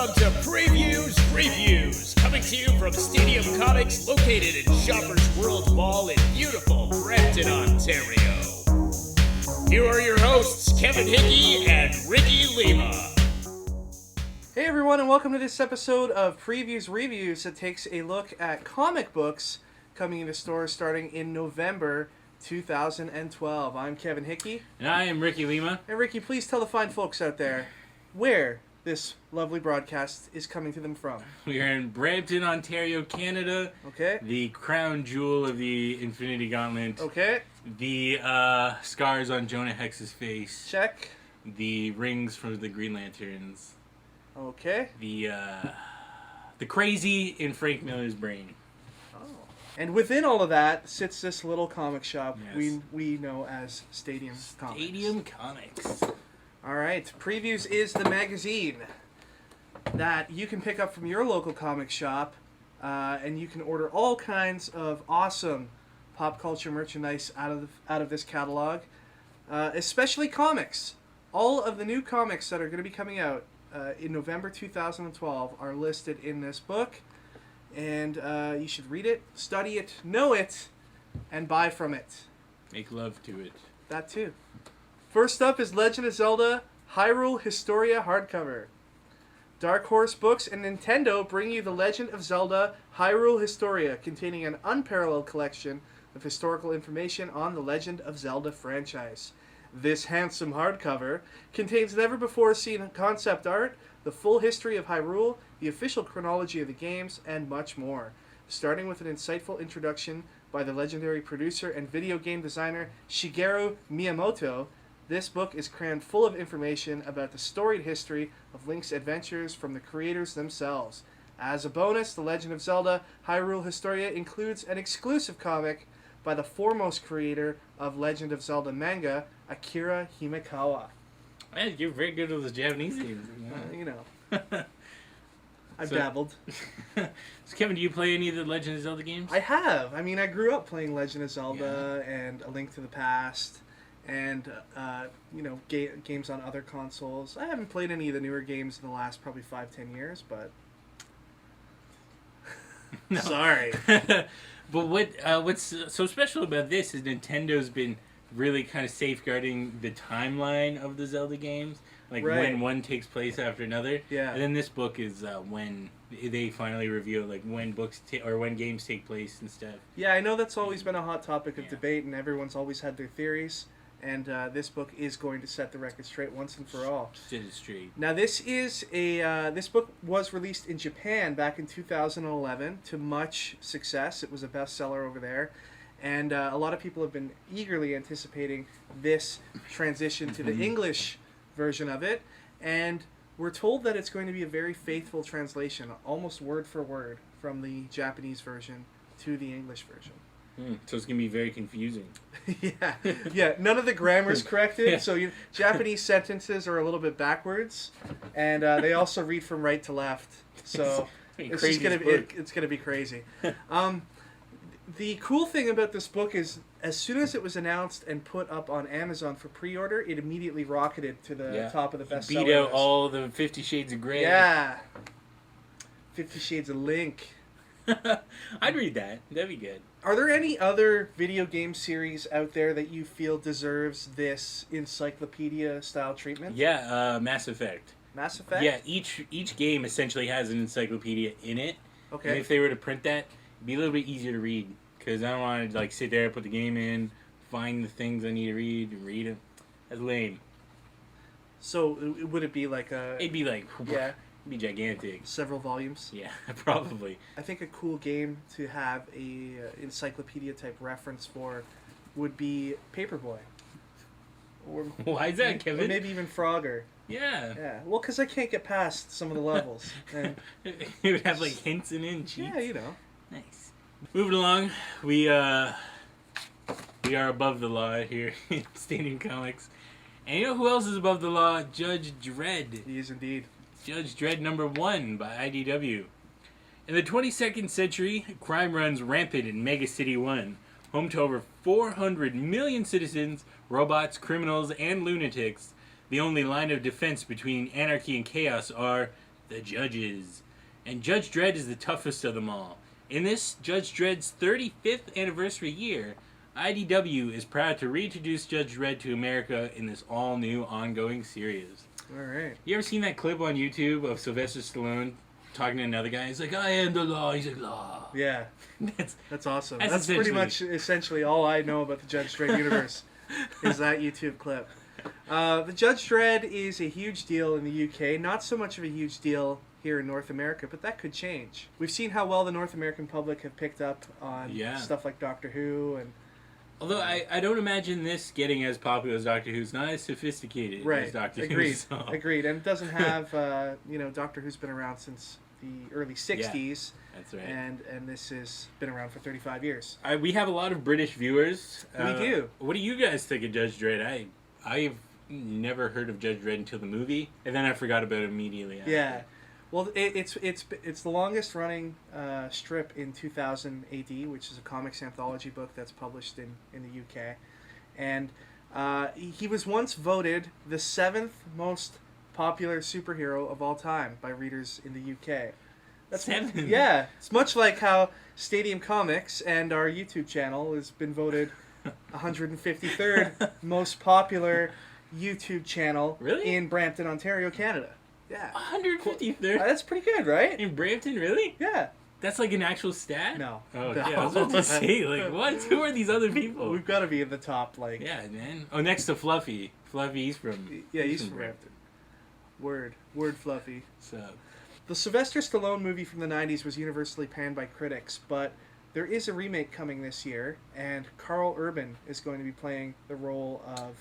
Welcome to Previews Reviews, coming to you from Stadium Comics, located in Shoppers World Mall in beautiful Brampton, Ontario. Here are your hosts, Kevin Hickey and Ricky Lima. Hey everyone, and welcome to this episode of Previews Reviews that takes a look at comic books coming into stores starting in November 2012. I'm Kevin Hickey. And I am Ricky Lima. And Ricky, please tell the fine folks out there where this lovely broadcast is coming to them from. We are in Brampton, Ontario, Canada. Okay. The crown jewel of the Infinity Gauntlet. Okay. The scars on Jonah Hex's face. Check. The rings from the Green Lanterns. Okay. The crazy in Frank Miller's brain. Oh. And within all of that sits this little comic shop Yes. we know as Stadium Comics. Stadium Comics. All right, Previews is the magazine that you can pick up from your local comic shop, and you can order all kinds of awesome pop culture merchandise out of this catalog, especially comics. All of the new comics that are going to be coming out in November 2012 are listed in this book, and you should read it, study it, know it, and buy from it. Make love to it. That too. First up is Legend of Zelda Hyrule Historia hardcover. Dark Horse Books and Nintendo bring you the Legend of Zelda Hyrule Historia, containing an unparalleled collection of historical information on the Legend of Zelda franchise. This handsome hardcover contains never-before-seen concept art, the full history of Hyrule, the official chronology of the games, and much more. Starting with an insightful introduction by the legendary producer and video game designer Shigeru Miyamoto, this book is crammed full of information about the storied history of Link's adventures from the creators themselves. As a bonus, The Legend of Zelda Hyrule Historia includes an exclusive comic by the foremost creator of Legend of Zelda manga, Akira Himekawa. Man, you're very good with the Japanese names. You know. I've dabbled. So Kevin, do you play any of the Legend of Zelda games? I have. I mean, I grew up playing Legend of Zelda and A Link to the Past. And, games on other consoles. I haven't played any of the newer games in the last probably 5-10 years, but... Sorry. But what's so special about this is Nintendo's been really kind of safeguarding the timeline of the Zelda games. Like, when one takes place after another. Yeah. And then this book is when they finally reveal, like, when when games take place and stuff. Yeah, I know that's always been a hot topic of debate, and everyone's always had their theories. And this book is going to set the record straight once and for all. Set it straight. Now, this book was released in Japan back in 2011 to much success. It was a bestseller over there. And a lot of people have been eagerly anticipating this transition to the English version of it. And we're told that it's going to be a very faithful translation, almost word for word, from the Japanese version to the English version. So it's going to be very confusing. Yeah. None of the grammar's corrected, so Japanese sentences are a little bit backwards, and they also read from right to left. So it's just gonna be crazy. The cool thing about this book is, as soon as it was announced and put up on Amazon for pre-order, it immediately rocketed to the top of the bestseller Beat out list. all the 50 Shades of Grey. Yeah. 50 Shades of Link. I'd read that. That'd be good. Are there any other video game series out there that you feel deserves this encyclopedia-style treatment? Yeah, Mass Effect. Mass Effect? Yeah, each game essentially has an encyclopedia in it. Okay. And if they were to print that, it'd be a little bit easier to read. Because I don't want to sit there, put the game in, find the things I need to read, and read them. That's lame. So would it be like a... It'd be like... Yeah. It'd be gigantic. Several volumes? Yeah, probably. I think a cool game to have a encyclopedia-type reference for would be Paperboy. Or, why is that, Kevin? Or maybe even Frogger. Yeah. Yeah. Well, because I can't get past some of the levels. And it would have hints and in cheats. Yeah, you know. Nice. Moving along, we are above the law here in Stadium Comics. And you know who else is above the law? Judge Dredd. He is indeed. Judge Dredd #1 by IDW. In the 22nd century, crime runs rampant in Mega City 1, home to over 400 million citizens, robots, criminals, and lunatics. The only line of defense between anarchy and chaos are the judges. And Judge Dredd is the toughest of them all. In this Judge Dredd's 35th anniversary year, IDW is proud to reintroduce Judge Dredd to America in this all-new ongoing series. All right. You ever seen that clip on YouTube of Sylvester Stallone talking to another guy? He's like, I am the law. He's like, law. Yeah. That's awesome. that's That's pretty much essentially all I know about the Judge Dredd universe is that YouTube clip. The Judge Dredd is a huge deal in the UK. Not so much of a huge deal here in North America, but that could change. We've seen how well the North American public have picked up on stuff like Doctor Who and... Although I don't imagine this getting as popular as Doctor Who's not as sophisticated as Doctor Who. So. Agreed. And it doesn't have, Doctor Who's been around since the early 60s. Yeah, that's right. And this has been around for 35 years. We have a lot of British viewers. We do. What do you guys think of Judge Dredd? I've never heard of Judge Dredd until the movie, and then I forgot about it immediately after. Yeah. Well, it's the longest running strip in 2000 AD, which is a comics anthology book that's published in the UK. And he was once voted the 7th most popular superhero of all time by readers in the UK. That's 7? Yeah. It's much like how Stadium Comics and our YouTube channel has been voted 153rd most popular YouTube channel in Brampton, Ontario, Canada. Yeah. 153rd? That's pretty good, right? In Brampton, really? Yeah. That's like an actual stat? No. Oh, no. Yeah, I was about to say, like, what? Who are these other people? We've got to be in the top, like... Yeah, man. Oh, next to Fluffy. Fluffy, he's from... Yeah, he's from Brampton. Word Fluffy. So... The Sylvester Stallone movie from the 90s was universally panned by critics, but there is a remake coming this year, and Carl Urban is going to be playing the role of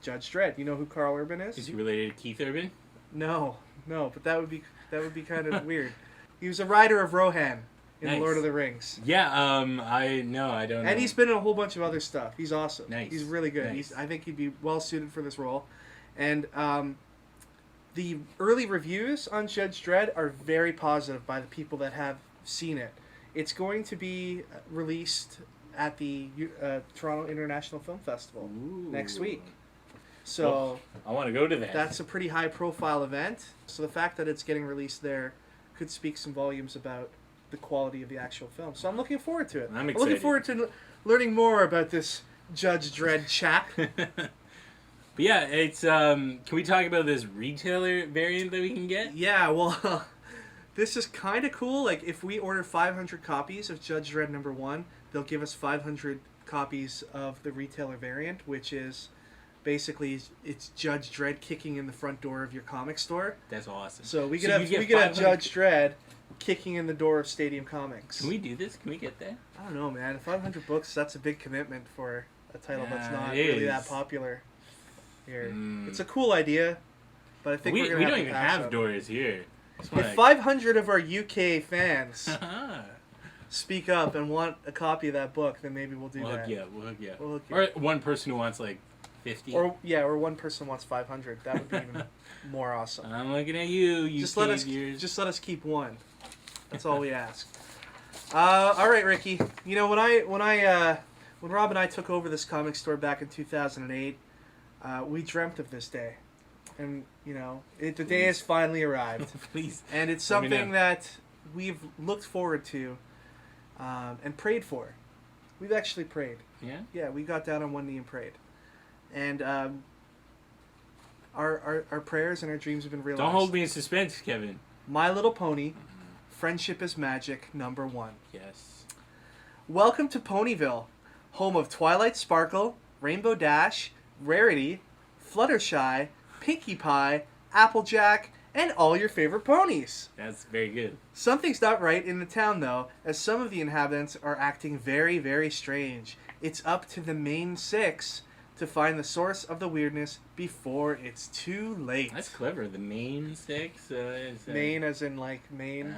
Judge Dredd. You know who Carl Urban is? Is he related to Keith Urban? No, but that would be kind of weird. He was a rider of Rohan in Lord of the Rings. Yeah, I don't know. And he's been in a whole bunch of other stuff. He's awesome. Nice. He's really good. Nice. I think he'd be well suited for this role. And the early reviews on Judge Dredd are very positive by the people that have seen it. It's going to be released at the Toronto International Film Festival next week. So I want to go to that. That's a pretty high-profile event. So the fact that it's getting released there could speak some volumes about the quality of the actual film. So I'm looking forward to it. I'm excited. Looking forward to learning more about this Judge Dredd chap. But yeah, it's can we talk about this retailer variant that we can get? Yeah, well, this is kind of cool. Like, if we order 500 copies of Judge Dredd #1, they'll give us 500 copies of the retailer variant, which is basically it's Judge Dredd kicking in the front door of your comic store. That's awesome. So we could have Judge Dredd kicking in the door of Stadium Comics. Can we do this? Can we get that? I don't know, man. 500 books, that's a big commitment for a title that's not it really is. that popular. Here. It's a cool idea, but I think we're gonna have to pass we don't even have doors here. If 500 of our UK fans speak up and want a copy of that book, then maybe we'll do that. We'll hook you up. Or one person who wants like 50. Or one person wants 500. That would be even more awesome. I'm looking at you. Just let us keep one. That's all we ask. All right, Ricky. You know, when Rob and I took over this comic store back in 2008. We dreamt of this day, and you know, the day has finally arrived. Please, and it's something that we've looked forward to, and prayed for. We've actually prayed. Yeah, we got down on one knee and prayed, and our prayers and our dreams have been realized. Don't hold me in suspense, Kevin. My Little Pony, Friendship is Magic #1. Yes. Welcome to Ponyville, home of Twilight Sparkle, Rainbow Dash, Rarity, Fluttershy, Pinkie Pie, Applejack, and all your favorite ponies. That's very good. Something's not right in the town, though, as some of the inhabitants are acting very, very strange. It's up to the main six to find the source of the weirdness before it's too late. That's clever. The main six? Main as in, like, Maine.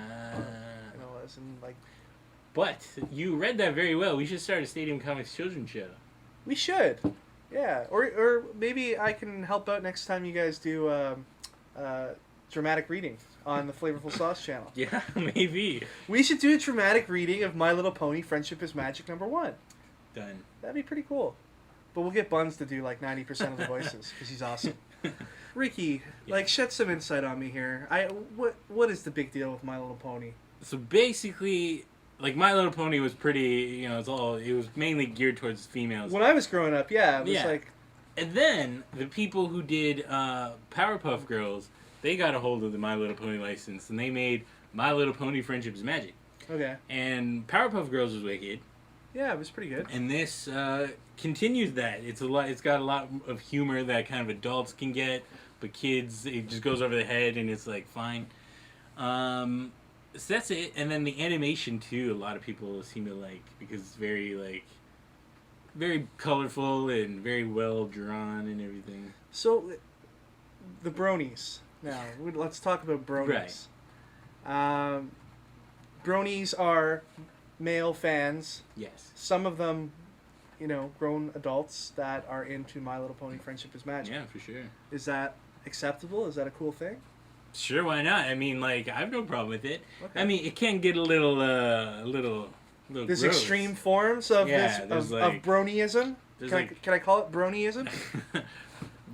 As in, like... But you read that very well. We should start a Stadium Comics children's show. We should. Yeah, or maybe I can help out next time you guys do dramatic reading on the Flavorful Sauce channel. Yeah, maybe. We should do a dramatic reading of My Little Pony, Friendship is Magic #1. Done. That'd be pretty cool. But we'll get Buns to do like 90% of the voices, because he's awesome. Ricky, like, shed some insight on me here. What is the big deal with My Little Pony? So basically, like, My Little Pony was pretty, you know, it was mainly geared towards females. When I was growing up, it was like... And then, the people who did Powerpuff Girls, they got a hold of the My Little Pony license, and they made My Little Pony Friendship is Magic. Okay. And Powerpuff Girls was wicked. Yeah, it was pretty good. And this continues that. It's got a lot of humor that kind of adults can get, but kids, it just goes over the head, and it's, like, fine. So that's it. And then the animation, too, a lot of people seem to like, because it's very, like, very colorful and very well drawn and everything. So, the bronies. Now, let's talk about bronies. Right. Bronies are male fans. Yes. Some of them, you know, grown adults that are into My Little Pony Friendship is Magic. Yeah, for sure. Is that acceptable? Is that a cool thing? Sure, why not? I mean, like, I have no problem with it. Okay. I mean, it can get a little There's gross. extreme forms of of bronyism. Can I call it bronyism?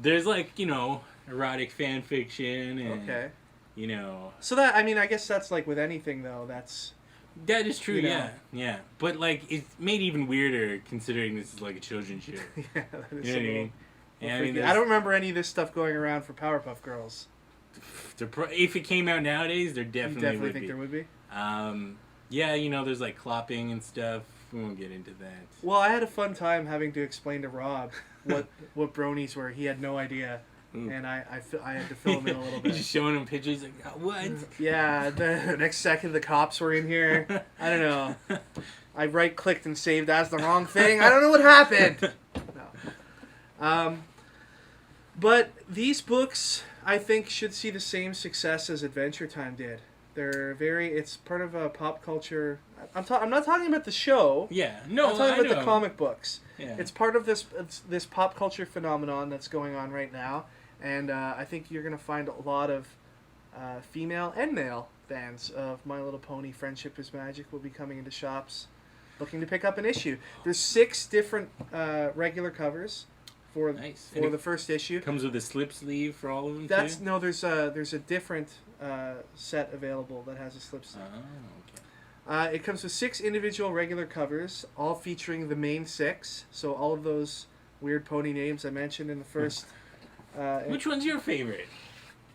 There's, like, you know, erotic fan fiction and, you know. So that, I mean, I guess that's like with anything, though. That is true, you know. yeah. But, like, it's made even weirder considering this is, like, a children's show. Yeah, that is you know what I mean? Yeah, I mean, I don't remember any of this stuff going around for Powerpuff Girls. If it came out nowadays, there definitely would be. There would be? Yeah, you know, there's, like, clopping and stuff. We won't get into that. Well, I had a fun time having to explain to Rob what bronies were. He had no idea. And I had to fill him in a little bit. You're just showing him pictures, like, what? Yeah, the next second the cops were in here. I don't know. I right-clicked and saved as the wrong thing. I don't know what happened. No. But these books, I think, should see the same success as Adventure Time did. It's part of a pop culture... I'm not talking about the show. Yeah, no, I'm talking about the comic books. Yeah. It's part of this pop culture phenomenon that's going on right now. And I think you're going to find a lot of female and male fans of My Little Pony Friendship is Magic will be coming into shops looking to pick up an issue. There's 6 different regular covers for the first issue. Comes with a slip sleeve for all of them, too? No, there's a different set available that has a slip sleeve. Oh, okay. It comes with 6 individual regular covers, all featuring the main 6. So all of those weird pony names I mentioned in the first... Which one's your favorite?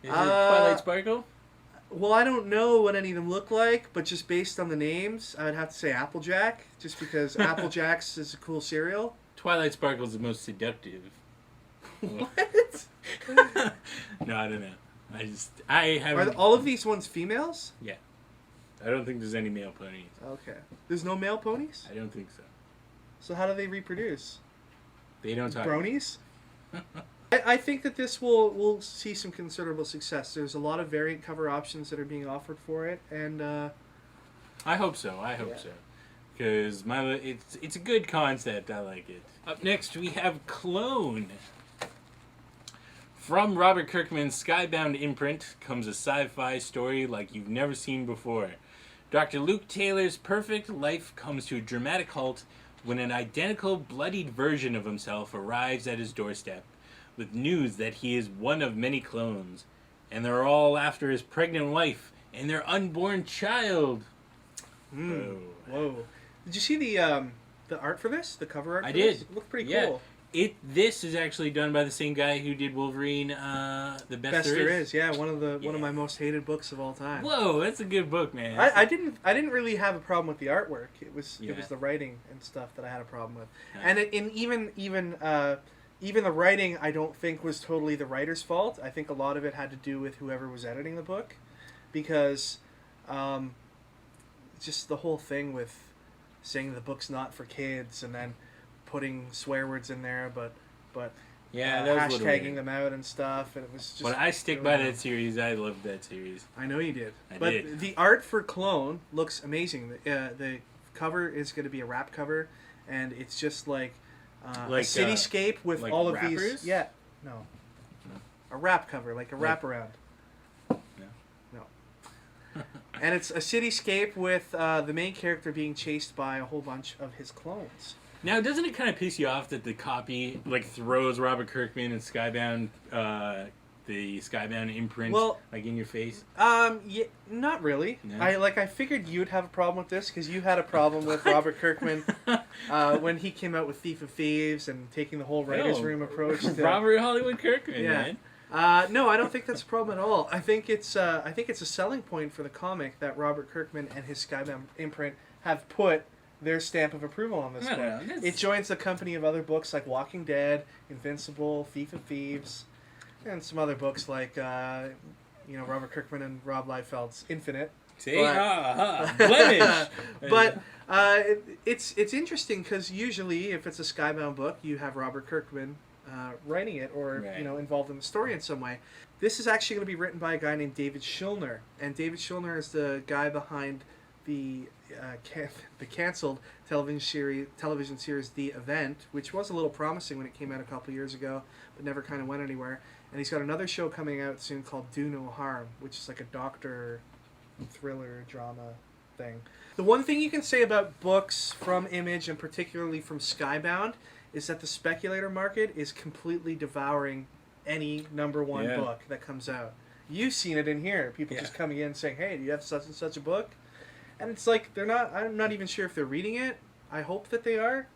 Is it Twilight Sparkle? Well, I don't know what any of them look like, but just based on the names, I would have to say Applejack, just because Applejack's is a cool cereal. Twilight Sparkle's the most seductive. What? No, I don't know. I haven't... Are all of these ones females? Yeah. I don't think there's any male ponies. Okay. There's no male ponies? I don't think so. So how do they reproduce? They don't talk. Bronies? I think that this will see some considerable success. There's a lot of variant cover options that are being offered for it, and I hope so. So, because it's a good concept. I like it. Up next, we have Clone. From Robert Kirkman's Skybound imprint comes a sci-fi story like you've never seen before. Dr. Luke Taylor's perfect life comes to a dramatic halt when an identical, bloodied version of himself arrives at his doorstep, with news that he is one of many clones, and they're all after his pregnant wife and their unborn child. Whoa. Did you see the art for this? The cover art for I did. This? It looked pretty yeah. cool. This is actually done by the same guy who did Wolverine, The Best There Is. Yeah, one of my most hated books of all time. Whoa, that's a good book, man. I didn't really have a problem with the artwork. It was the writing and stuff that I had a problem with. Yeah. And even the writing, I don't think was totally the writer's fault. I think a lot of it had to do with whoever was editing the book, because just the whole thing with saying the book's not for kids and then putting swear words in there, but hashtagging them out and stuff, and it was just... But I stick by that series. I loved that series. I know you did. I did. The art for Clone looks amazing. The cover is going to be a wrap cover, and it's just like a cityscape with like all of rappers? these... Yeah. No. A wrap cover, like a wraparound. No. And it's a cityscape with the main character being chased by a whole bunch of his clones. Now, doesn't it kind of piss you off that the copy like throws Robert Kirkman and Skybound, the Skybound imprint, in your face? Yeah, not really. No? I figured you'd have a problem with this because you had a problem with Robert Kirkman when he came out with Thief of Thieves and taking the whole writers' room approach. To, Robert Hollywood Kirkman, man. No, I don't think that's a problem at all. I think it's a selling point for the comic that Robert Kirkman and his Skybound imprint have put their stamp of approval on this book. It joins the company of other books like Walking Dead, Invincible, Thief of Thieves, and some other books like Robert Kirkman and Rob Liefeld's Infinite. Blemish. But it's interesting because usually if it's a Skybound book, you have Robert Kirkman writing it or involved in the story in some way. This is actually going to be written by a guy named David Schulner, and David Schulner is the guy behind the canceled television series The Event, which was a little promising when it came out a couple years ago, but never kind of went anywhere. And he's got another show coming out soon called Do No Harm, which is like a doctor thriller drama thing. The one thing you can say about books from Image, and particularly from Skybound, is that the speculator market is completely devouring any number one book that comes out. You've seen it in here. People just coming in saying, hey, do you have such and such a book? And it's like, I'm not even sure if they're reading it. I hope that they are.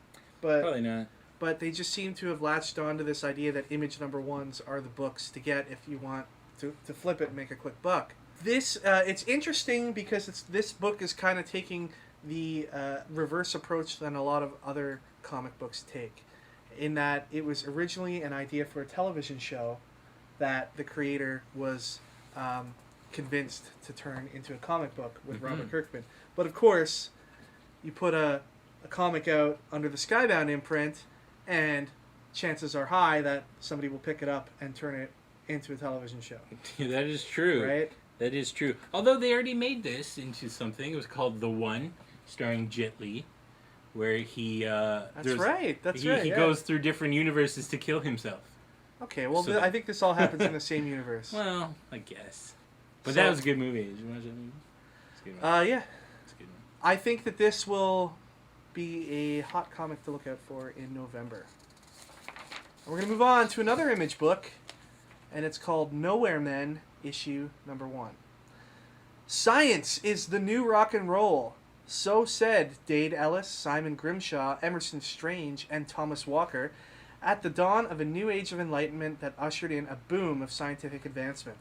But probably not. But they just seem to have latched on to this idea that Image number ones are the books to get if you want to flip it and make a quick buck. This it's interesting because this book is kind of taking the reverse approach than a lot of other comic books take, in that it was originally an idea for a television show that the creator was convinced to turn into a comic book with Robert Kirkman. But of course, you put a comic out under the Skybound imprint, and chances are high that somebody will pick it up and turn it into a television show. Yeah, that is true. Right? That is true. Although they already made this into something. It was called The One, starring Jet Li, where he... That's right. He goes through different universes to kill himself. Okay, well, so I think this all happens in the same universe. Well, I guess. But that was a good movie. Did you watch that movie? It's a good one. Yeah. It's a good one. I think that this will be a hot comic to look out for in November. We're going to move on to another Image book, and it's called Nowhere Men, issue number 1. Science is the new rock and roll. So said Dade Ellis, Simon Grimshaw, Emerson Strange, and Thomas Walker at the dawn of a new age of enlightenment that ushered in a boom of scientific advancement.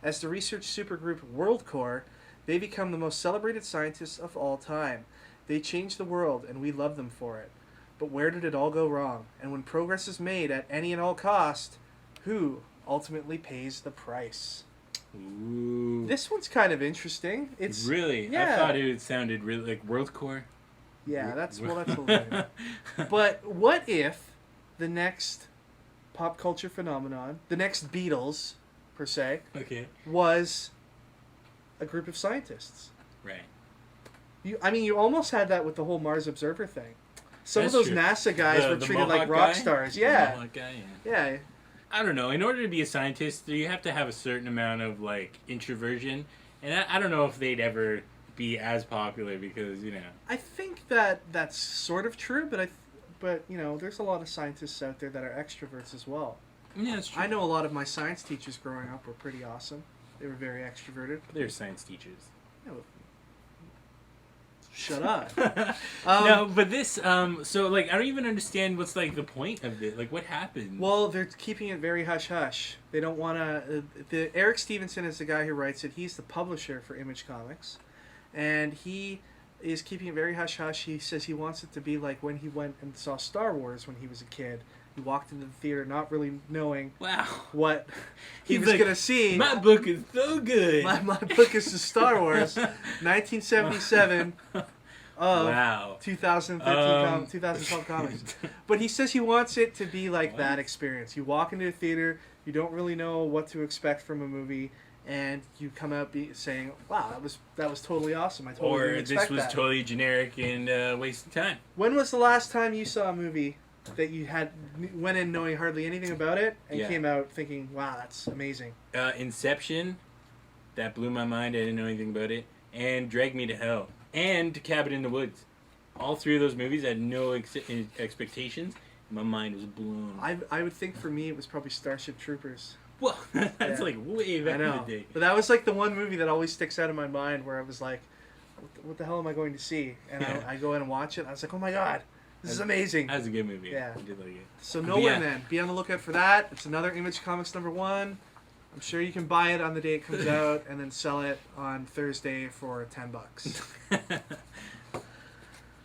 As the research supergroup WorldCore, they become the most celebrated scientists of all time. They change the world, and we love them for it. But where did it all go wrong? And when progress is made at any and all cost, who ultimately pays the price? Ooh. This one's kind of interesting. It's really? Yeah. I thought it sounded really like WorldCore. Yeah, that's a little bit. But what if the next pop culture phenomenon, the next Beatles, per se, was a group of scientists? Right. You almost had that with the whole Mars Observer thing. Some That's of those true. NASA guys were treated like rock stars. The Yeah. Mohawk guy, Yeah. I don't know. In order to be a scientist, you have to have a certain amount of like introversion, and I don't know if they'd ever be as popular because I think that that's sort of true, but there's a lot of scientists out there that are extroverts as well. Yeah, that's true. I know a lot of my science teachers growing up were pretty awesome. They were very extroverted. They're science teachers. Shut up. No, but this, so, like, I don't even understand what's, like, the point of it. Like, what happened? Well, they're keeping it very hush-hush. They don't want to... Eric Stevenson is the guy who writes it. He's the publisher for Image Comics. And he is keeping it very hush-hush. He says he wants it to be like when he went and saw Star Wars when he was a kid. He walked into the theater not really knowing what he was going to see. My book is so good. My book is the Star Wars, 1977 of 2012 comics. But he says he wants it to be like that experience. You walk into a theater, you don't really know what to expect from a movie, and you come out saying, wow, that was totally awesome. I totally didn't expect that. Or this was totally generic and a waste of time. When was the last time you saw a movie that you went in knowing hardly anything about it and came out thinking, wow, that's amazing? Inception, that blew my mind. I didn't know anything about it. And Drag Me to Hell. And Cabin in the Woods. All three of those movies I had no expectations. My mind was blown. I would think for me it was probably Starship Troopers. Well, that's like way back in the day. But that was like the one movie that always sticks out in my mind where I was like, what the hell am I going to see? And I go in and watch it. And I was like, oh my god, this is amazing. That was a good movie. Yeah. I did like it. So Nowhere Man. Be on the lookout for that. It's another Image Comics #1. I'm sure you can buy it on the day it comes out and then sell it on Thursday for $10.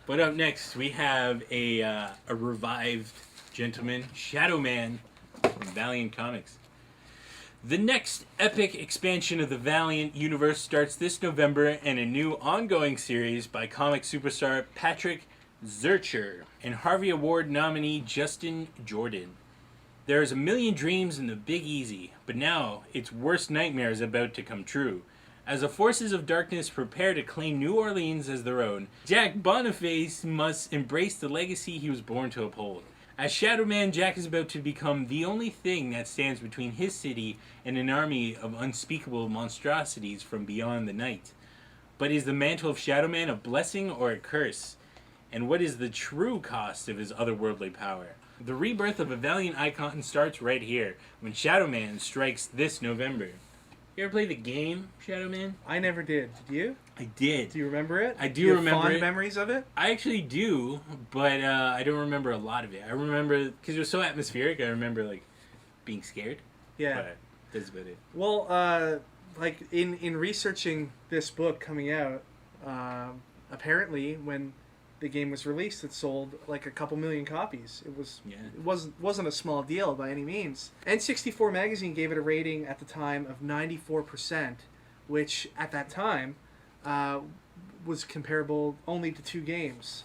But up next, we have a revived gentleman, Shadowman from Valiant Comics. The next epic expansion of the Valiant universe starts this November in a new ongoing series by comic superstar Patrick Zircher and Harvey Award nominee Justin Jordan. There's a million dreams in the Big Easy, but now its worst nightmare is about to come true. As the forces of darkness prepare to claim New Orleans as their own, Jack Boniface must embrace the legacy he was born to uphold. As Shadowman, Jack is about to become the only thing that stands between his city and an army of unspeakable monstrosities from beyond the night. But is the mantle of Shadowman a blessing or a curse? And what is the true cost of his otherworldly power? The rebirth of a Valiant icon starts right here, when Shadowman strikes this November. You ever play the game, Shadowman? I never did. Did you? I did. Do you remember it? I do remember fond it. memories of it? I actually do, but I don't remember a lot of it. I remember, because it was so atmospheric, I remember, like, being scared. Yeah. But that's about it. Well, like, in researching this book coming out, apparently, when the game was released, it sold like a couple million copies. It wasn't a small deal by any means. N64 magazine gave it a rating at the time of 94%, which at that time was comparable only to two games,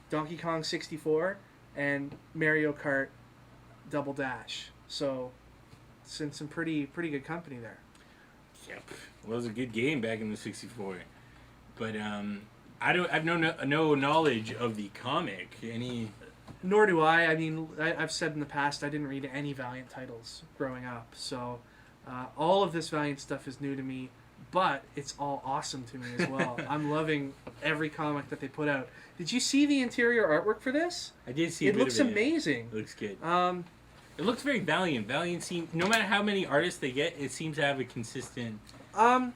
Donkey Kong 64 and Mario Kart Double Dash. So it's in some pretty good company there. Yep. Well, it was a good game back in the 64. But I've no knowledge of the comic. Nor do I. I mean, I've said in the past I didn't read any Valiant titles growing up, so all of this Valiant stuff is new to me. But it's all awesome to me as well. I'm loving every comic that they put out. Did you see the interior artwork for this? I did see. It looks amazing. It looks good. It looks very Valiant. Valiant seems, no matter how many artists they get, it seems to have a consistent. I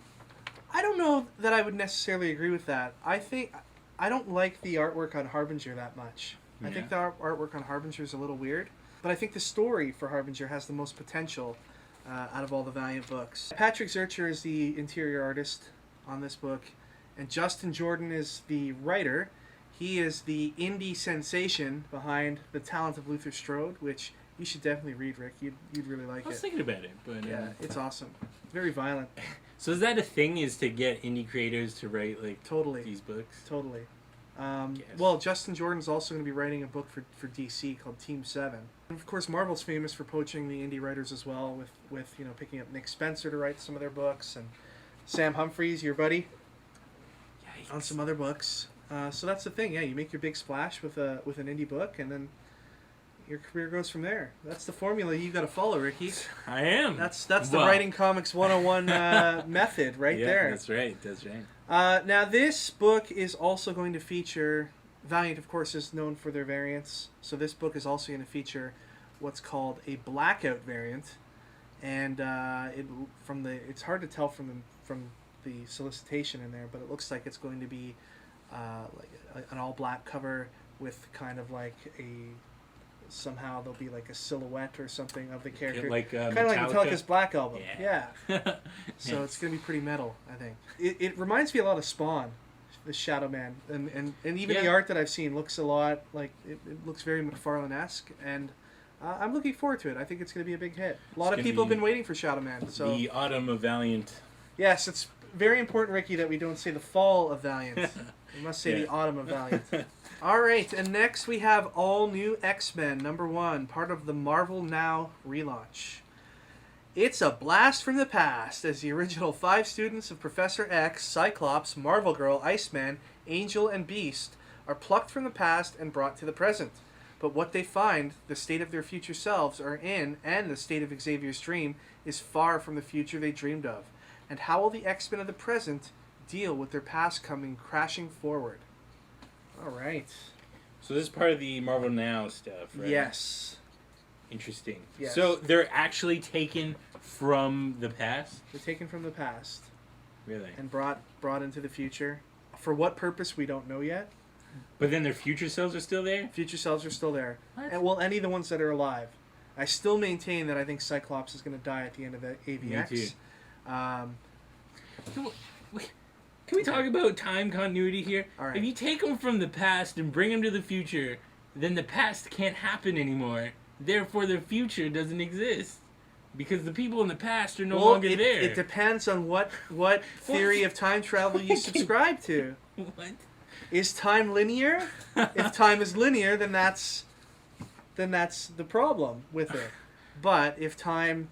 don't know that I would necessarily agree with that. I don't like the artwork on Harbinger that much. Yeah. I think the artwork on Harbinger is a little weird. But I think the story for Harbinger has the most potential out of all the Valiant books. Patrick Zircher is the interior artist on this book, and Justin Jordan is the writer. He is the indie sensation behind The Talent of Luther Strode, which you should definitely read, Rick. You'd really like it. I was thinking about it, but yeah, it's awesome. Very violent. So is that a thing? Is to get indie creators to write totally these books? Totally. Well, Justin Jordan's also going to be writing a book for DC called Team 7. And of course, Marvel's famous for poaching the indie writers as well, with picking up Nick Spencer to write some of their books, and Sam Humphries, your buddy, on some other books. So that's the thing. Yeah, you make your big splash with an indie book, and then your career goes from there. That's the formula you got to follow, Ricky. I am. That's the Writing Comics 101 method right there. That's right. That's right. Now, this book is also going to feature... Valiant, of course, is known for their variants, so this book is also going to feature what's called a blackout variant, and it's hard to tell from the solicitation in there, but it looks like it's going to be like an all-black cover with kind of like somehow there'll be like a silhouette or something of the character. Like kind of like Metallica's Black Album. Yeah. So it's going to be pretty metal, I think. It reminds me a lot of Spawn, the Shadowman. And even the art that I've seen looks a lot like... It looks very McFarlane-esque, and I'm looking forward to it. I think it's going to be a big hit. A lot of people have been waiting for Shadowman. So the autumn of Valiant. Yes, it's very important, Ricky, that we don't say the fall of Valiant. We must say the autumn of Valiant. All right, and next we have all new X-Men #1, part of the Marvel Now relaunch. It's a blast from the past as the original 5 students of Professor X, Cyclops, Marvel Girl, Iceman, Angel, and Beast are plucked from the past and brought to the present. But what they find, the state of their future selves are in, and the state of Xavier's dream, is far from the future they dreamed of. And how will the X-Men of the present deal with their past coming crashing forward? All right. So this is part of the Marvel Now stuff, right? Yes. Interesting. Yes. So they're actually taken from the past? They're taken from the past. Really? And brought into the future. For what purpose, we don't know yet. But then their future selves are still there? Future selves are still there. What? And, well, any of the ones that are alive. I still maintain that I think Cyclops is going to die at the end of the AVX. Me too. Can we talk about time continuity here? All right. If you take them from the past and bring them to the future, then the past can't happen anymore. Therefore, the future doesn't exist. Because the people in the past are no longer there. It depends on what theory of time travel you subscribe to. What? Is time linear? If time is linear, then that's the problem with it. But if time,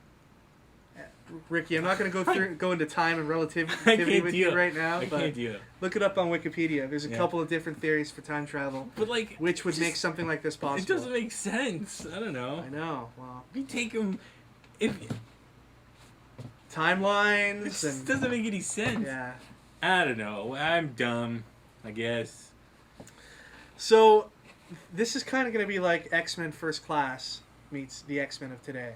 Ricky, I'm not going to go into time and relativity with you right now. I can't deal. Look it up on Wikipedia. There's a couple of different theories for time travel, but which would make something like this possible. It doesn't make sense. I don't know. I know. Well, if you take them, timelines. It just doesn't make any sense. Yeah. I don't know. I'm dumb, I guess. So, this is kind of going to be like X-Men First Class meets the X-Men of today.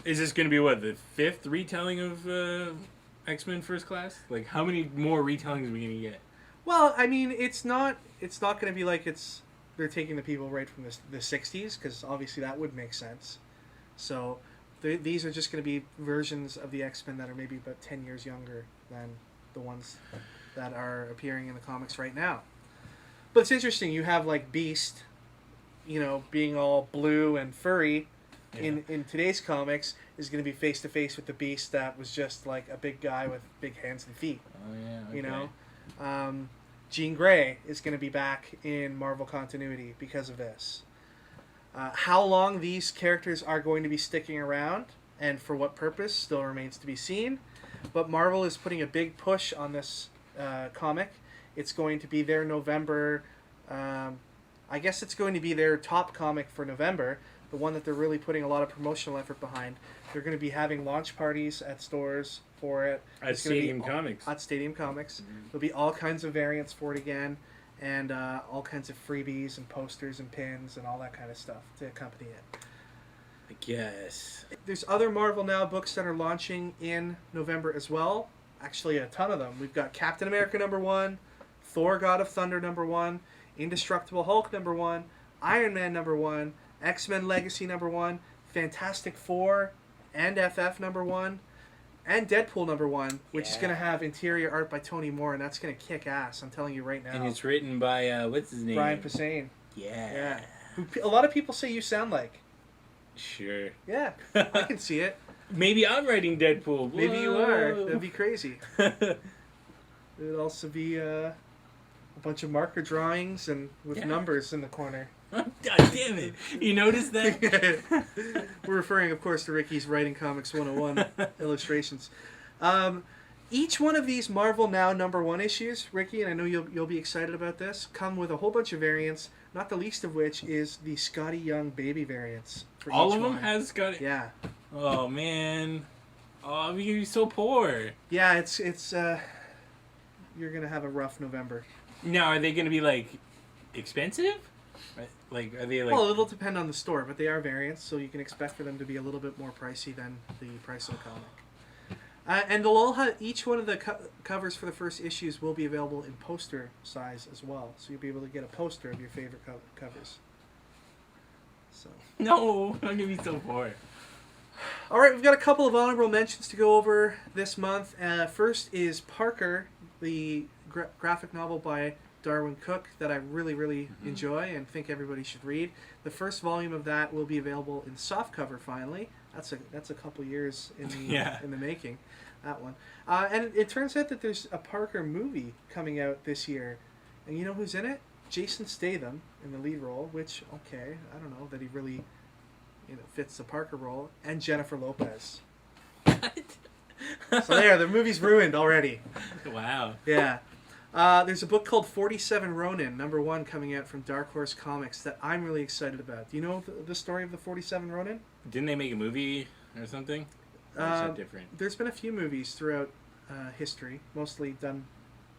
Is this going to be, what, the fifth retelling of X-Men First Class? Like, how many more retellings are we going to get? Well, I mean, it's not going to be like they're taking the people right from the 60s, because obviously that would make sense. So, these are just going to be versions of the X-Men that are maybe about 10 years younger than the ones that are appearing in the comics right now. But it's interesting, you have like Beast, being all blue and furry. Yeah. In today's comics is going to be face to face with the Beast that was just like a big guy with big hands and feet. Oh yeah. Okay. Jean Grey is going to be back in Marvel continuity because of this. How long these characters are going to be sticking around and for what purpose still remains to be seen. But Marvel is putting a big push on this comic. It's going to be their November. I guess it's going to be their top comic for November. The one that they're really putting a lot of promotional effort behind. They're going to be having launch parties at stores for it. At Stadium Comics. At Stadium Comics. There'll be all kinds of variants for it again. And all kinds of freebies and posters and pins and all that kind of stuff to accompany it. I guess. There's other Marvel Now books that are launching in November as well. Actually, a ton of them. We've got Captain America #1, Thor God of Thunder #1, Indestructible Hulk #1, Iron Man #1, X-Men Legacy #1, Fantastic Four and FF #1, and Deadpool #1, which is going to have interior art by Tony Moore, and that's going to kick ass. I'm telling you right now. And it's written by what's his name? Brian Posehn. Yeah. Who a lot of people say you sound like. Sure. Yeah, I can see it. Maybe I'm writing Deadpool. Whoa. Maybe you are. That'd be crazy. It would also be a bunch of marker drawings and with numbers in the corner. God damn it! You noticed that? We're referring, of course, to Ricky's Writing Comics 101 illustrations. Each one of these Marvel Now #1 issues, Ricky, and I know you'll be excited about this, come with a whole bunch of variants, not the least of which is the Scotty Young baby variants. All of them has Scotty? Yeah. Oh, man. Oh, I'm going to be so poor. Yeah, it's you're going to have a rough November. Now, are they going to be, like, expensive? Like, are they, like... Well, it'll depend on the store, but they are variants, so you can expect for them to be a little bit more pricey than the price of the comic. And they'll all have, each one of the covers for the first issues will be available in poster size as well, so you'll be able to get a poster of your favorite covers. So. No, I'm going to be so poor. All right, we've got a couple of honorable mentions to go over this month. First is Parker, the graphic novel by Darwin Cook that I really, really enjoy and think everybody should read. The first volume of that will be available in softcover finally. That's a couple years in the making, that one. And it turns out that there's a Parker movie coming out this year. And you know who's in it? Jason Statham in the lead role, which, okay, I don't know that he really fits the Parker role, and Jennifer Lopez. What? So there, the movie's ruined already. Wow. Yeah. There's a book called 47 Ronin, #1, coming out from Dark Horse Comics that I'm really excited about. Do you know the story of the 47 Ronin? Didn't they make a movie or something? Or is that different? There's been a few movies throughout history, mostly done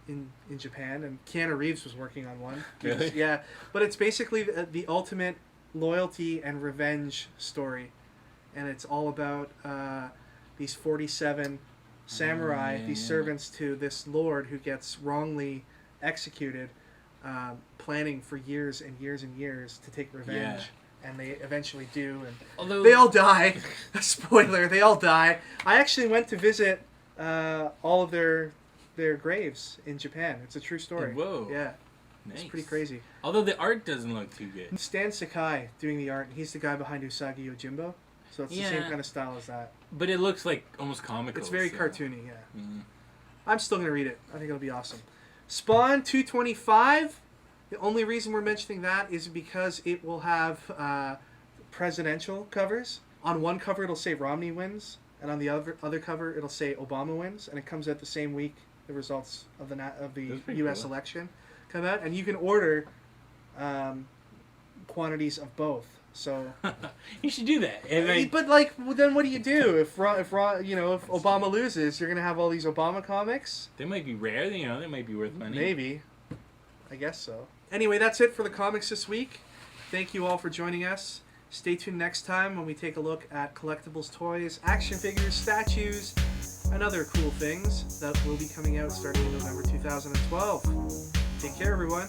in Japan, and Keanu Reeves was working on one. Really? Yeah, but it's basically the ultimate loyalty and revenge story, and it's all about these 47 samurai, these servants to this lord who gets wrongly executed, planning for years and years and years to take revenge. Yeah. And they eventually do, and Although they all die. Spoiler, they all die. I actually went to visit all of their graves in Japan. It's a true story. Whoa. Yeah. Nice. It's pretty crazy. Although the art doesn't look too good. Stan Sakai doing the art. He's the guy behind Usagi Yojimbo. So it's the same kind of style as that. But it looks like almost comical. It's very so. cartoony, yeah. Mm. I'm still going to read it. I think it'll be awesome. Spawn 225. The only reason we're mentioning that is because it will have presidential covers. On one cover, it'll say Romney wins. And on the other cover, it'll say Obama wins. And it comes out the same week the results of the U.S. cool. election come out. And you can order quantities of both. So You should do that. And but then what do you do if Obama loses? You're gonna have all these Obama comics. they might be rare. They might be worth money. Maybe, I guess so. Anyway, that's it for the comics this week. Thank you all for joining us. Stay tuned next time when we take a look at collectibles, toys, action figures, statues, and other cool things that will be coming out starting in November 2012. Take care, everyone.